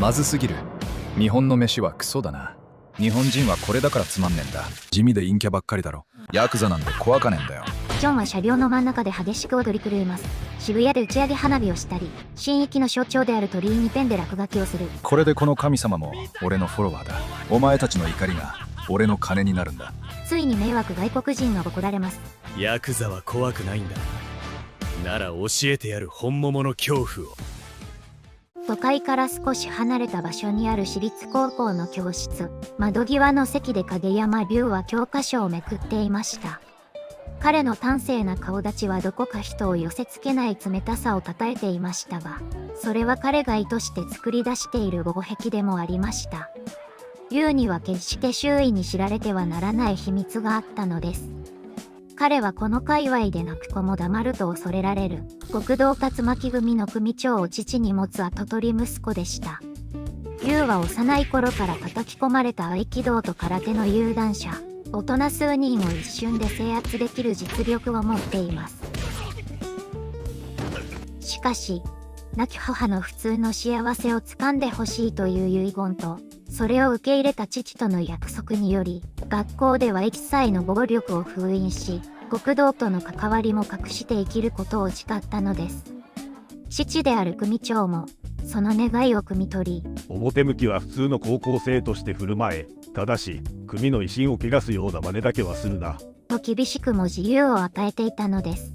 まずすぎる。日本の飯はクソだな。日本人はこれだからつまんねえんだ。地味で陰キャばっかりだろ。ヤクザなんて怖かねえんだよ。ジョンは車両の真ん中で激しく踊り狂います。渋谷で打ち上げ花火をしたり、新域の象徴である鳥居にペンで落書きをする。これでこの神様も俺のフォロワーだ。お前たちの怒りが俺の金になるんだ。ついに迷惑外国人がボコられます。ヤクザは怖くないんだ。なら教えてやる本物の恐怖を。都会から少し離れた場所にある私立高校の教室。窓際の席で影山龍は教科書をめくっていました。彼の端正な顔立ちはどこか人を寄せ付けない冷たさをたたえていましたが、それは彼が意図して作り出している防壁でもありました。龍には決して周囲に知られてはならない秘密があったのです。彼はこの界隈で泣く子も黙ると恐れられる極道竜巻組の組長を父に持つ跡取り息子でした。龍は幼い頃から叩き込まれた合気道と空手の有段者。大人数人を一瞬で制圧できる実力を持っています。しかし、亡き母の普通の幸せを掴んでほしいという遺言と、それを受け入れた父との約束により、学校では一切の暴力を封印し、極道との関わりも隠して生きることを誓ったのです。父である組長も、その願いを汲み取り、表向きは普通の高校生として振る舞え。ただし、組の威信を汚すような真似だけはするな。と厳しくも自由を与えていたのです。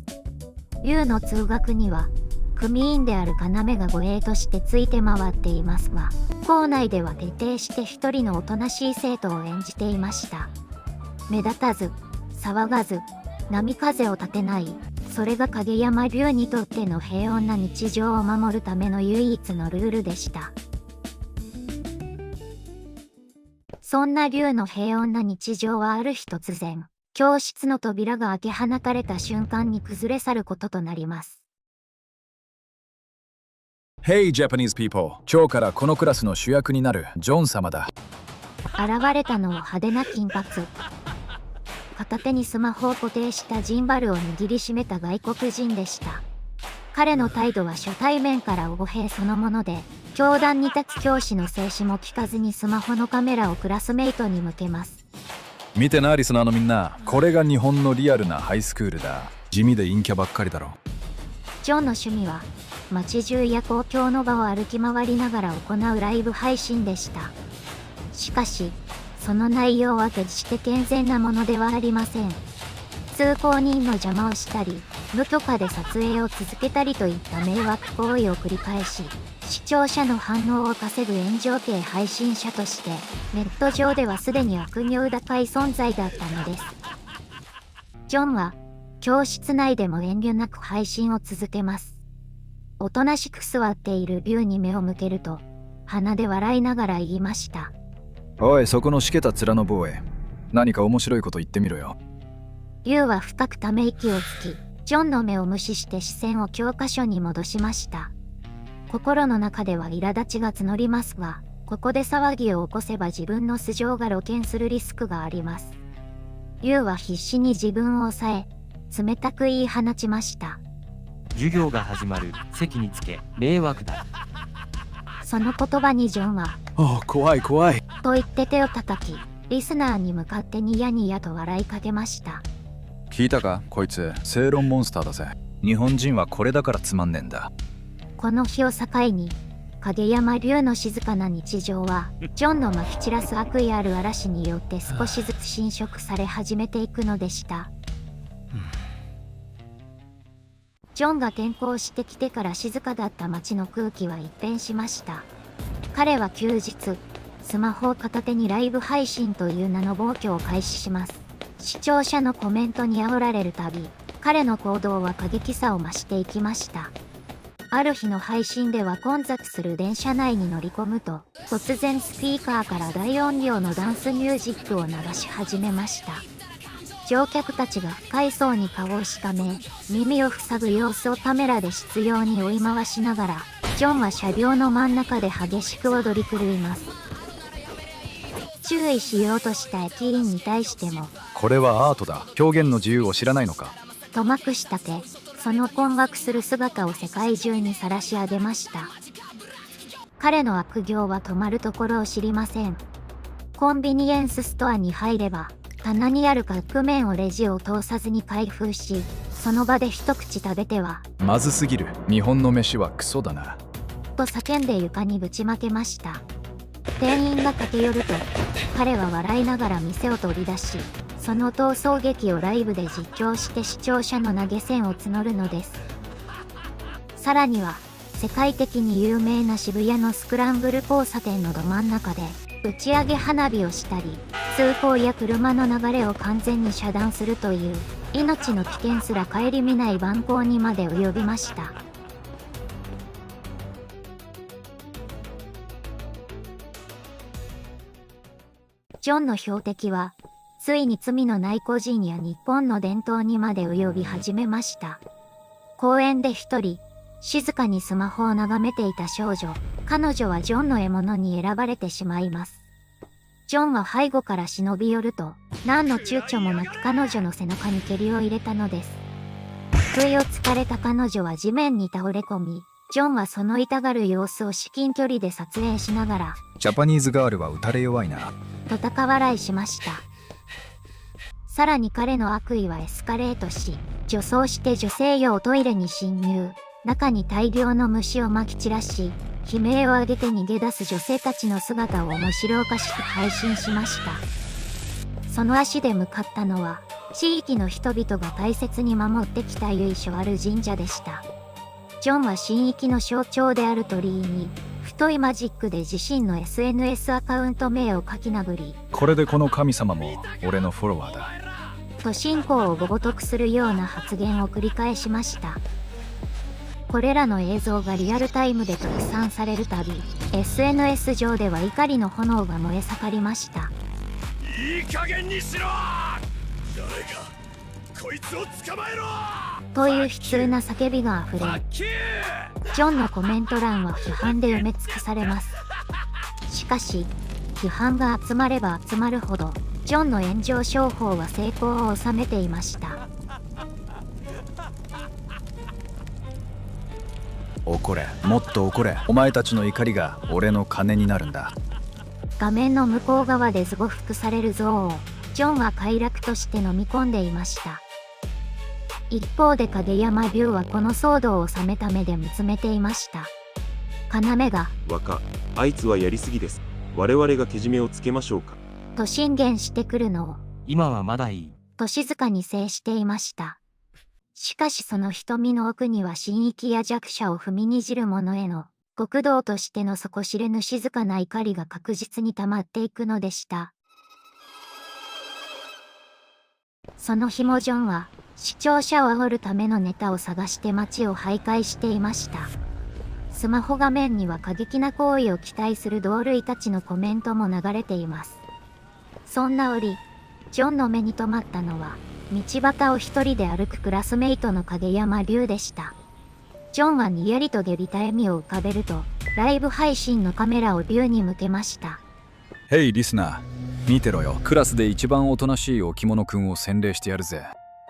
龍の通学には、組員である要が護衛としてついて回っていますが、校内では徹底して一人のおとなしい生徒を演じていました。目立たず、騒がず、波風を立てない、それが影山龍にとっての平穏な日常を守るための唯一のルールでした。そんな龍の平穏な日常はある日突然、教室の扉が開け放たれた瞬間に崩れ去ることとなります。Hey Japanese people! 今日からこのクラスの主役になるジョン様だ。現れたのは派手な金髪。片手にスマホを固定したジンバルを握りしめた外国人でした。彼の態度は初対面から横兵そのもので、教壇に立つ教師の制止も聞かずにスマホのカメラをクラスメイトに向けます。見てなリスナーのみんな、これが日本のリアルなハイスクールだ。地味で陰キャばっかりだろ。ジョンの趣味は、街中や公共の場を歩き回りながら行うライブ配信でした。しかし、その内容は決して健全なものではありません。通行人の邪魔をしたり、無許可で撮影を続けたりといった迷惑行為を繰り返し、視聴者の反応を稼ぐ炎上系配信者として、ネット上ではすでに悪名高い存在だったのです。ジョンは、教室内でも遠慮なく配信を続けます。おとなしく座っている龍に目を向けると、鼻で笑いながら言いました。おい、そこのしけた面の坊へ。何か面白いこと言ってみろよ。龍は深くため息をつき、ジョンの目を無視して視線を教科書に戻しました。心の中では苛立ちが募りますが、ここで騒ぎを起こせば自分の素性が露見するリスクがあります。龍は必死に自分を抑え、冷たく言い放ちました。授業が始まる。席につけ。迷惑だ。その言葉にジョンは、お怖い怖い。と言って手を叩き、リスナーに向かってニヤニヤと笑いかけました。聞いたかこいつ、正論モンスターだぜ。日本人はこれだからつまんねえんだ。この日を境に、影山龍の静かな日常は、ジョンのまき散らす悪意ある嵐によって少しずつ侵食され始めていくのでした。ジョンが転校してきてから静かだった街の空気は一変しました。彼は休日、スマホを片手にライブ配信という名の暴挙を開始します。視聴者のコメントに煽られるたび、彼の行動は過激さを増していきました。ある日の配信では混雑する電車内に乗り込むと、突然スピーカーから大音量のダンスミュージックを流し始めました。乗客たちが不快そうに顔をしかめ、耳を塞ぐ様子をカメラで執拗に追い回しながら、ジョンは車両の真ん中で激しく踊り狂います。注意しようとした駅員に対しても、これはアートだ。表現の自由を知らないのか。とまくしたて、その困惑する姿を世界中に晒し上げました。彼の悪行は止まるところを知りません。コンビニエンスストアに入れば、棚にあるカップ麺をレジを通さずに開封し、その場で一口食べては、まずすぎる。日本の飯はクソだな。と叫んで床にぶちまけました。店員が駆け寄ると、彼は笑いながら店を取り出し、その逃走劇をライブで実況して視聴者の投げ銭を募るのです。さらには、世界的に有名な渋谷のスクランブル交差点のど真ん中で、打ち上げ花火をしたり、通行や車の流れを完全に遮断するという、命の危険すら顧みない蛮行にまで及びました。ジョンの標的は、ついに罪のない個人や日本の伝統にまで及び始めました。公園で一人、静かにスマホを眺めていた少女、彼女はジョンの獲物に選ばれてしまいます。ジョンは背後から忍び寄ると、何の躊躇もなく彼女の背中に蹴りを入れたのです。不意をつかれた彼女は地面に倒れ込み、ジョンはその痛がる様子を至近距離で撮影しながら、ジャパニーズガールは打たれ弱いな。と高笑いしました。さらに彼の悪意はエスカレートし、女装して女性用トイレに侵入、中に大量の虫をまき散らし、悲鳴を上げて逃げ出す女性たちの姿を面白おかしく配信しました。その足で向かったのは、地域の人々が大切に守ってきた由緒ある神社でした。ジョンは神域の象徴である鳥居に、太いマジックで自身の SNS アカウント名を書き殴り、これでこの神様も俺のフォロワーだ。と信仰を冒涜するような発言を繰り返しました。これらの映像がリアルタイムで拡散されるたび、SNS 上では怒りの炎が燃え盛りました。いい加減にしろ！誰かこいつを捕まえろ！という悲痛な叫びがあふれ、ジョンのコメント欄は批判で埋め尽くされます。しかし、批判が集まれば集まるほど、ジョンの炎上商法は成功を収めていました。怒れ、もっと怒れ。お前たちの怒りが俺の金になるんだ。画面の向こう側で増幅される像を、ジョンは快楽として飲み込んでいました。一方で影山ビューはこの騒動を冷めた目で見つめていました。要が、若、あいつはやりすぎです。我々がけじめをつけましょうか。と進言してくるのを、今はまだいい。と静かに制していました。しかしその瞳の奥には神域や弱者を踏みにじる者への、極道としての底知れぬ静かな怒りが確実に溜まっていくのでした。その日もジョンは、視聴者を煽るためのネタを探して街を徘徊していました。スマホ画面には過激な行為を期待する同類たちのコメントも流れています。そんな折、ジョンの目に留まったのは、道端を一人で歩くクラスメイトの影山龍でした。ジョンはにやりと下びた笑みを浮かべると、ライブ配信のカメラを龍に向けました。ヘイリスナー、見てろよ。クラスで一番おとなしい置物くんを洗礼してやるぜ。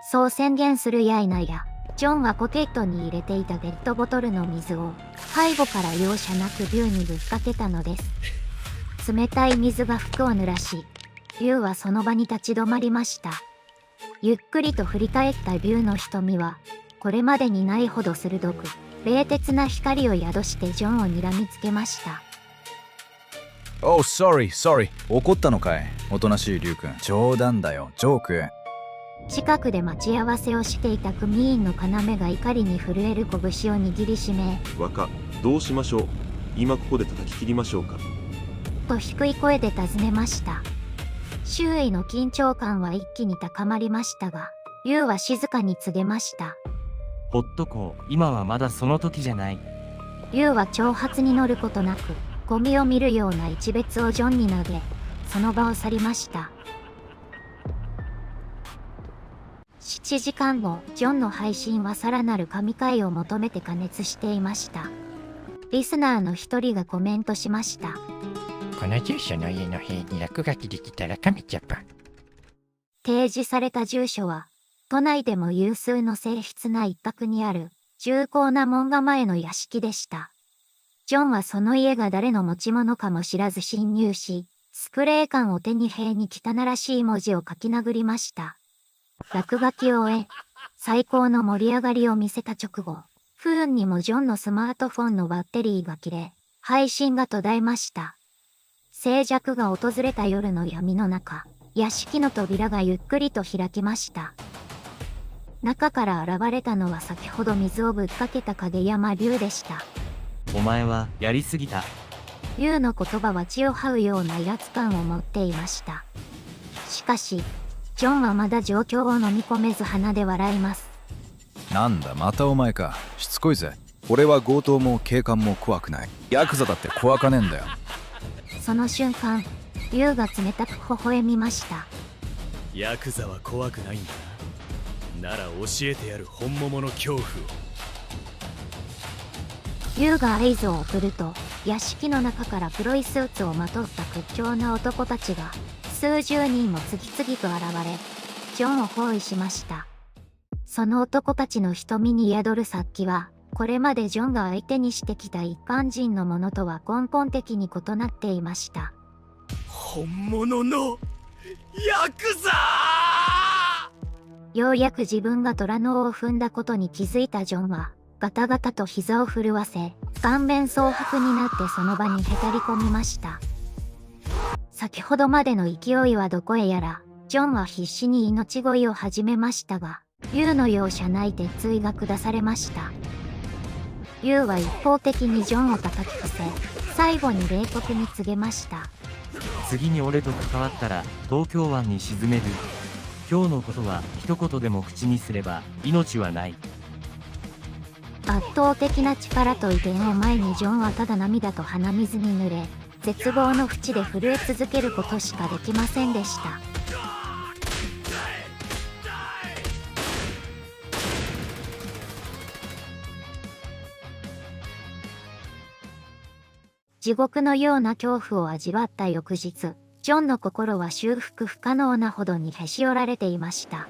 そう宣言するや否や、ジョンはポケットに入れていたペットボトルの水を、背後から容赦なく龍にぶっかけたのです。冷たい水が服を濡らし、龍はその場に立ち止まりました。ゆっくりと振り返った龍の瞳は、これまでにないほど鋭く、冷徹な光を宿してジョンを睨みつけました。Oh, sorry. 怒ったのかい。おとなしい龍くん。冗談だよ、ジョーク。近くで待ち合わせをしていた組員の要が怒りに震える拳を握りしめ、若、どうしましょう。今ここで叩き切りましょうか。と低い声で尋ねました。周囲の緊張感は一気に高まりましたが、龍は静かに告げました。ほっとこう。今はまだその時じゃない。龍は挑発に乗ることなく、ゴミを見るような一別をジョンに投げ、その場を去りました。7時間後、ジョンの配信はさらなる神回を求めて過熱していました。リスナーの一人がコメントしました。この住所の家の塀に落書きできたら神ジャパン。提示された住所は、都内でも有数の静謐な一角にある、重厚な門構えの屋敷でした。ジョンはその家が誰の持ち物かも知らず侵入し、スプレー缶を手に塀に汚らしい文字を書き殴りました。落書きを終え、最高の盛り上がりを見せた直後、不運にもジョンのスマートフォンのバッテリーが切れ、配信が途絶えました。静寂が訪れた夜の闇の中、屋敷の扉がゆっくりと開きました。中から現れたのは先ほど水をぶっかけた影山龍でした。お前はやりすぎた。龍の言葉は血を這うような威圧感を持っていました。しかし、ジョンはまだ状況を飲み込めず鼻で笑います。なんだまたお前か。しつこいぜ。俺は強盗も警官も怖くない。ヤクザだって怖かねえんだよ。その瞬間、龍が冷たく微笑みました。ヤクザは怖くないんだな。なら教えてやる本物の恐怖を。龍が合図を送ると、屋敷の中から黒いスーツをまとった屈強な男たちが、数十人も次々と現れ、ジョンを包囲しました。その男たちの瞳に宿る殺気は、これまでジョンが相手にしてきた一般人のものとは根本的に異なっていました。本物のヤクザようやく自分が虎の尾を踏んだことに気づいたジョンは、ガタガタと膝を震わせ、顔面蒼白になってその場にへたり込みました。先ほどまでの勢いはどこへやら、ジョンは必死に命乞いを始めましたが、龍の容赦ない鉄槌が下されました。龍は一方的にジョンを叩き伏せ、最後に冷酷に告げました。次に俺と関わったら東京湾に沈める。今日のことは一言でも口にすれば命はない。圧倒的な力と威厳を前にジョンはただ涙と鼻水に濡れ、絶望の淵で震え続けることしかできませんでした。地獄のような恐怖を味わった翌日、ジョンの心は修復不可能なほどにへし折られていました。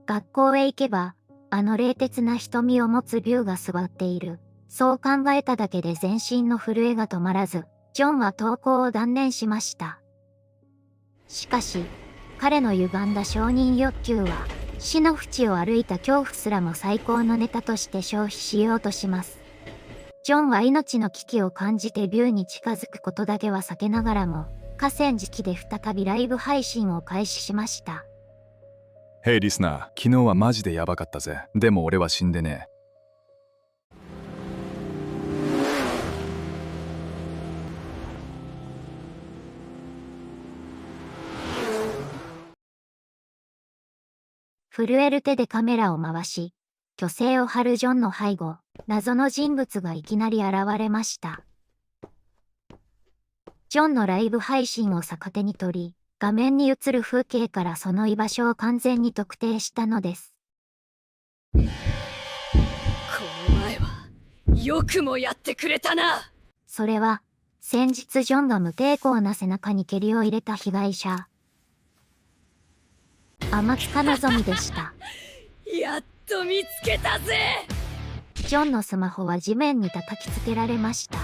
学校へ行けば、あの冷徹な瞳を持つ龍が座っている。そう考えただけで全身の震えが止まらず、ジョンは登校を断念しました。しかし、彼の歪んだ承認欲求は、死の淵を歩いた恐怖すらも最高のネタとして消費しようとします。ジョンは命の危機を感じて龍に近づくことだけは避けながらも、河川敷で再びライブ配信を開始しました。ヘイリスナー、昨日はマジでヤバかったぜ。でも俺は死んでねえ。震える手でカメラを回し、虚勢を張るジョンの背後、謎の人物がいきなり現れました。ジョンのライブ配信を逆手に取り、画面に映る風景からその居場所を完全に特定したのです。この前は、よくもやってくれたな。それは、先日ジョンが無抵抗な背中に蹴りを入れた被害者、天塚のぞみでした。やっと見つけたぜ。ジョンのスマホは地面に叩きつけられました。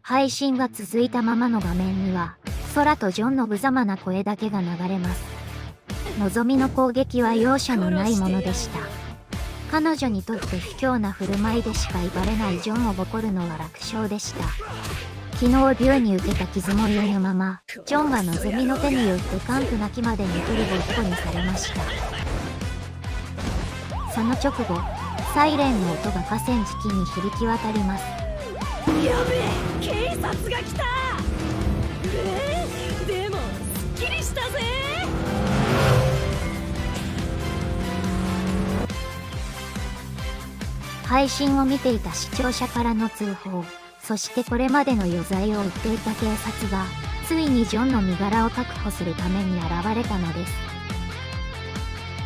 配信が続いたままの画面には、空とジョンの無様な声だけが流れます。のぞみの攻撃は容赦のないものでした。彼女にとって卑怯な振る舞いでしか威張れないジョンをボコるのは楽勝でした。昨日竜に受けた傷も癒えぬまま、ジョンはのぞみの手によって完膚なきまでにフルボッコにされました。その直後、サイレンの音が河川敷に響き渡ります。やべえ、警察が来た。でもすっきりしたぜ。配信を見ていた視聴者からの通報、そしてこれまでの余罪を追っていた警察が、ついにジョンの身柄を確保するために現れたのです。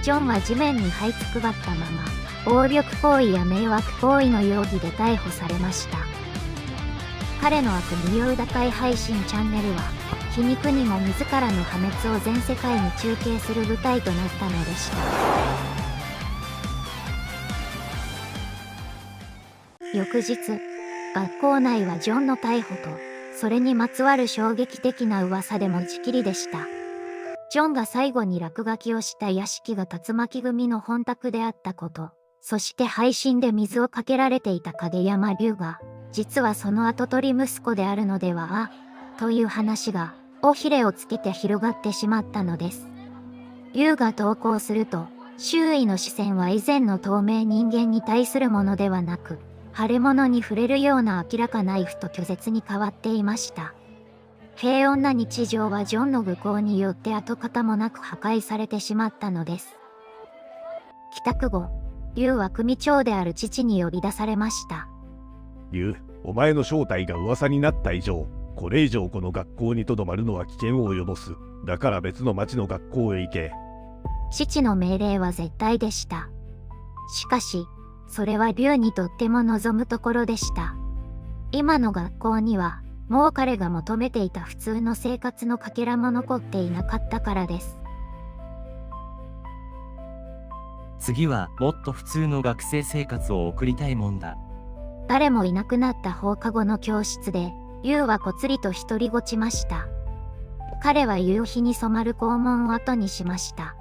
ジョンは地面に這いつくばったまま、暴力行為や迷惑行為の容疑で逮捕されました。彼の悪名誉高い配信チャンネルは、皮肉にも自らの破滅を全世界に中継する舞台となったのでした。翌日、学校内はジョンの逮捕と、それにまつわる衝撃的な噂で持ちきりでした。ジョンが最後に落書きをした屋敷が竜巻組の本宅であったこと、そして配信で水をかけられていた影山龍が、実はその跡取り息子であるのでは、という話が、尾ひれをつけて広がってしまったのです。龍が投稿すると、周囲の視線は以前の透明人間に対するものではなく、腫れ物に触れるような明らかなナイフと拒絶に変わっていました。平穏な日常はジョンの愚行によって跡形もなく破壊されてしまったのです。帰宅後、龍は組長である父に呼び出されました。龍、お前の正体が噂になった以上、これ以上この学校にとどまるのは危険を及ぼす。だから別の町の学校へ行け。父の命令は絶対でした。しかし、それは龍にとっても望むところでした。今の学校には、もう彼が求めていた普通の生活のかけらも残っていなかったからです。次はもっと普通の学生生活を送りたいもんだ。誰もいなくなった放課後の教室で、龍はこつりと独りごちました。彼は夕日に染まる校門を後にしました。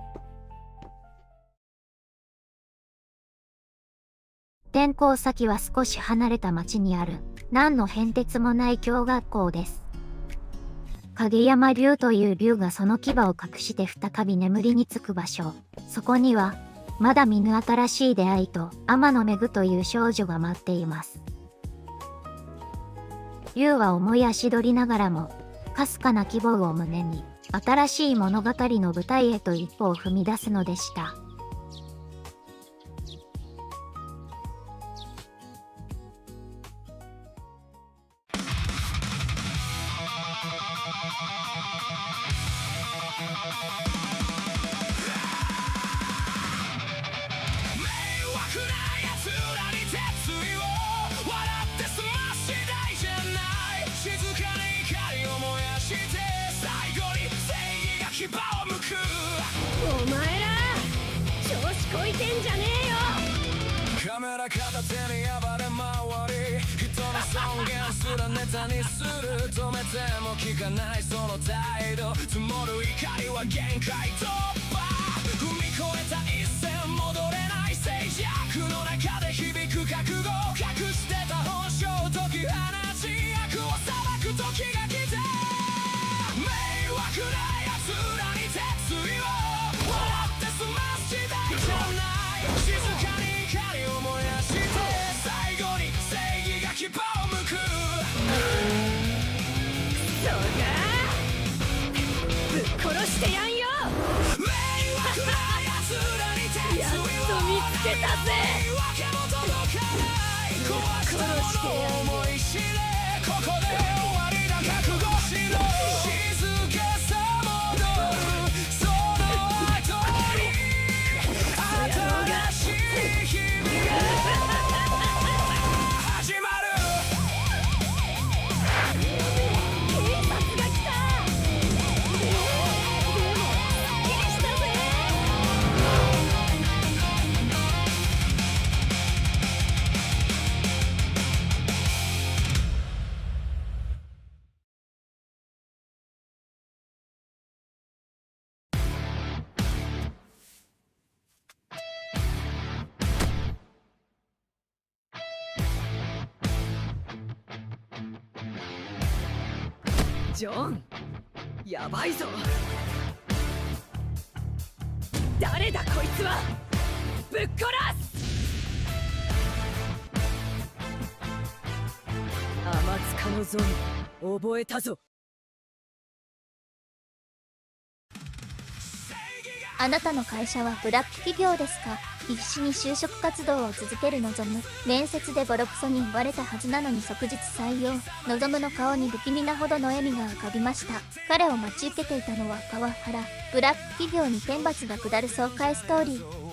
転校先は少し離れた町にある、何の変哲もない教学校です。影山龍という龍がその牙を隠して再び眠りにつく場所。そこには、まだ見ぬ新しい出会いと天野めぐという少女が待っています。龍は思い足取りながらも、かすかな希望を胸に、新しい物語の舞台へと一歩を踏み出すのでした。お前ら調子こいてんじゃねえよ。カメラ片手に暴れ回り、人の尊厳すらネタにする。止めても聞かないその態度、積もる怒りは限界突破。踏み越えた一線戻れない静寂の中で響く覚悟、隠してた本性解き放ち、悪を裁く時が来た。迷惑な奴らに鉄意を笑って済ます時代じゃない。静かに光を燃やして最後に正義が牙を向く。そうか、ぶっ殺してやんよ。迷惑な奴らに鉄意をやっと見つけたぜ。言い訳も届かない怖くたものを思い知れ。ここで終わりだ覚悟しろ。静けさ戻るその後に新しい日々が始まる。警察が来た。でもすっきりしたぜ。ジョン、やばいぞ。誰だこいつは。ぶっ殺す。天塚のゾン覚えたぞ。あなたの会社はブラック企業ですか？必死に就職活動を続ける望む。面接でボロクソに言われたはずなのに即日採用。望むの顔に不気味なほどの笑みが浮かびました。彼を待ち受けていたのはパワハラ。ブラック企業に天罰が下る爽快ストーリー。